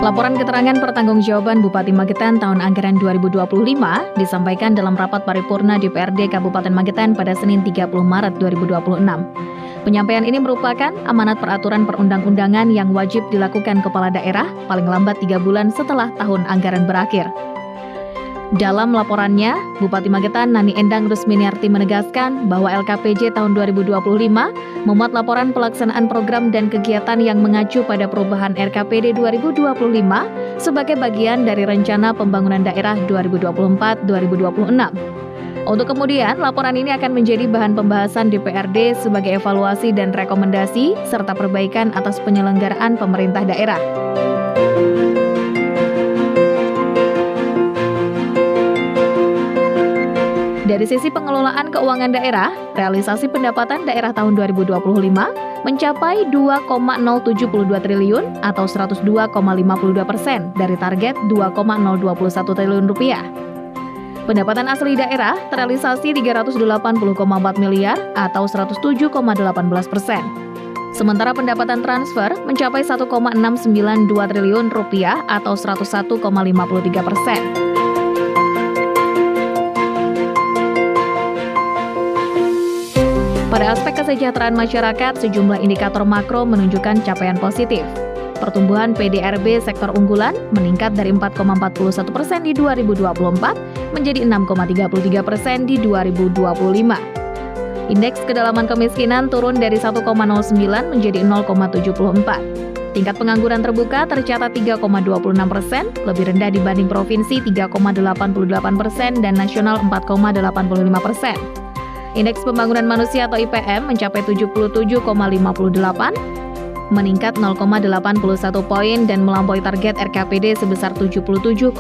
Laporan keterangan pertanggungjawaban Bupati Magetan tahun anggaran 2025 disampaikan dalam rapat paripurna DPRD Kabupaten Magetan pada Senin 30 Maret 2026. Penyampaian ini merupakan amanat peraturan perundang-undangan yang wajib dilakukan kepala daerah paling lambat 3 bulan setelah tahun anggaran berakhir. Dalam laporannya, Bupati Magetan Nani Endang Rusminiarti menegaskan bahwa LKPJ tahun 2025 memuat laporan pelaksanaan program dan kegiatan yang mengacu pada perubahan RKPD 2025 sebagai bagian dari Rencana Pembangunan Daerah 2024-2026. Untuk kemudian, laporan ini akan menjadi bahan pembahasan DPRD sebagai evaluasi dan rekomendasi serta perbaikan atas penyelenggaraan pemerintah daerah. Dari sisi pengelolaan keuangan daerah, realisasi pendapatan daerah tahun 2025 mencapai 2,072 triliun atau 102,52% dari target 2,021 triliun rupiah. Pendapatan asli daerah terrealisasi 380,4 miliar atau 107,18%. Sementara pendapatan transfer mencapai 1,692 triliun rupiah atau 101,53%. Pada aspek kesejahteraan masyarakat, sejumlah indikator makro menunjukkan capaian positif. Pertumbuhan PDRB sektor unggulan meningkat dari 4,41% di 2024 menjadi 6,33% di 2025. Indeks kedalaman kemiskinan turun dari 1,09 menjadi 0,74. Tingkat pengangguran terbuka tercatat 3,26%, lebih rendah dibanding provinsi 3,88% dan nasional 4,85%. Indeks pembangunan manusia atau IPM mencapai 77,58, meningkat 0,81 poin dan melampaui target RKPD sebesar 77,02.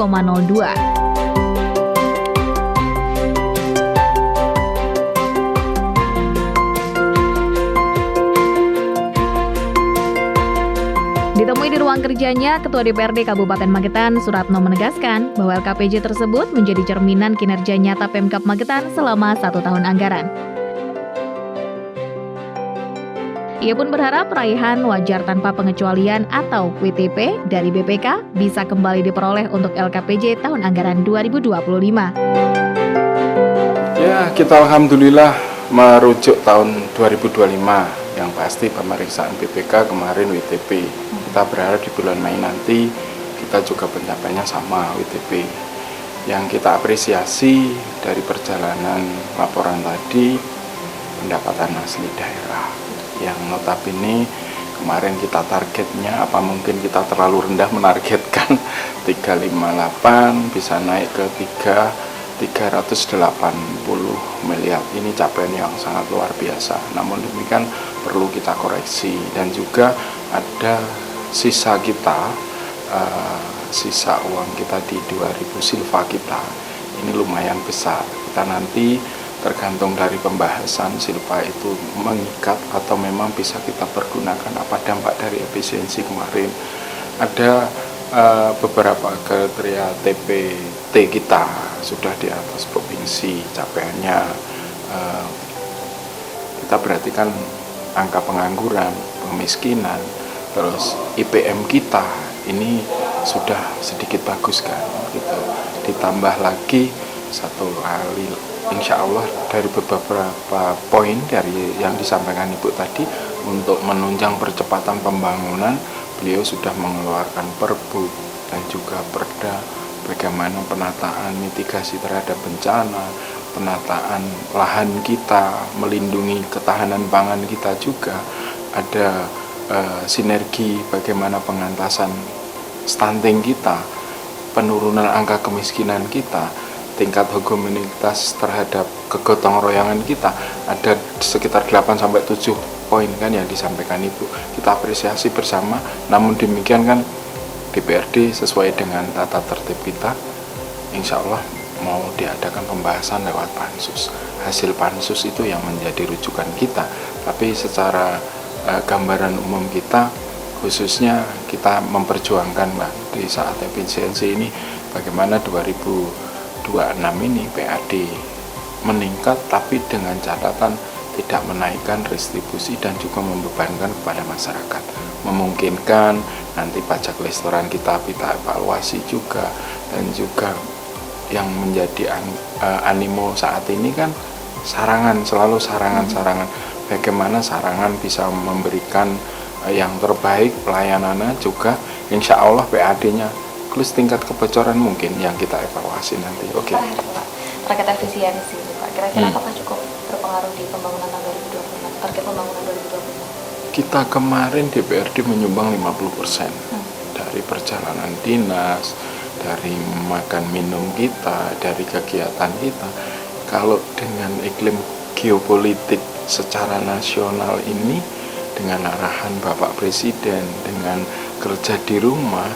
Ditemui di ruang kerjanya, Ketua DPRD Kabupaten Magetan, Suratno menegaskan bahwa LKPJ tersebut menjadi cerminan kinerja nyata Pemkab Magetan selama 1 tahun anggaran. Ia pun berharap raihan wajar tanpa pengecualian atau WTP dari BPK bisa kembali diperoleh untuk LKPJ tahun anggaran 2025. Ya, kita alhamdulillah merujuk tahun 2025. Yang pasti pemeriksaan BPK kemarin WTP. Kita berharap di bulan Mei nanti kita juga pencapaiannya sama WTP. Yang kita apresiasi dari perjalanan laporan tadi, pendapatan asli daerah yang notabene kemarin kita targetnya, apa mungkin kita terlalu rendah menargetkan 358 bisa naik ke 380 miliar. Ini capaian yang sangat luar biasa. Namun demikian perlu kita koreksi dan juga ada sisa kita, sisa uang kita di 2000 silva kita. Ini lumayan besar. Kita nanti tergantung dari pembahasan silva itu mengikat atau memang bisa kita pergunakan, apa dampak dari efisiensi kemarin. Ada beberapa kriteria TPT kita sudah di atas provinsi capaiannya. Kita perhatikan angka pengangguran, pemiskinan, terus IPM kita ini sudah sedikit bagus kan gitu. Ditambah lagi satu kali insya Allah dari beberapa poin dari yang disampaikan Ibu tadi untuk menunjang percepatan pembangunan, beliau sudah mengeluarkan Perbu dan juga Perda bagaimana penataan mitigasi terhadap bencana, penataan lahan kita, melindungi ketahanan pangan kita juga, ada sinergi bagaimana pengentasan stunting kita, penurunan angka kemiskinan kita, tingkat humanitas terhadap kegotong royongan kita, ada sekitar 8-7 poin kan yang disampaikan Ibu. Kita apresiasi bersama, namun demikian kan DPRD sesuai dengan tata tertib kita, insya Allah mau diadakan pembahasan lewat pansus. Hasil pansus itu yang menjadi rujukan kita, tapi secara gambaran umum kita, khususnya kita memperjuangkan Mbak, di saat efisiensi ini bagaimana 2026 ini PAD meningkat, tapi dengan catatan tidak menaikkan restribusi dan juga membebankan kepada masyarakat. Memungkinkan nanti pajak restoran kita evaluasi juga, dan juga yang menjadi animo saat ini kan sarangan, selalu sarangan. Bagaimana sarangan bisa memberikan yang terbaik pelayanannya, juga insya Allah PAD-nya plus tingkat kebocoran mungkin yang kita evaluasi nanti. Oke. Terkait efisiensi, Pak, kira-kira apakah cukup berpengaruh di pembangunan tahun 2026, target pembangunan 2026? Kita kemarin DPRD menyumbang 50% dari perjalanan dinas, dari makan minum kita, dari kegiatan kita. Kalau dengan iklim geopolitik secara nasional ini, dengan arahan Bapak Presiden, dengan kerja di rumah,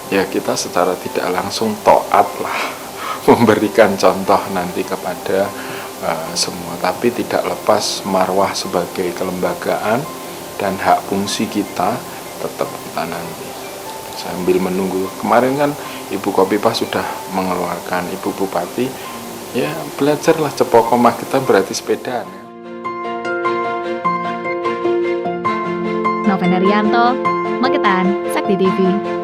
ya kita secara tidak langsung taat lah memberikan contoh nanti kepada semua, tapi tidak lepas marwah sebagai kelembagaan dan hak fungsi kita tetap kita nanti sambil menunggu. Kemarin kan Ibu Kopipah sudah mengeluarkan, Ibu Bupati, ya belajarlah cepokomah kita berarti sepedaan. Novena Rianto, Magetan, Sakti TV.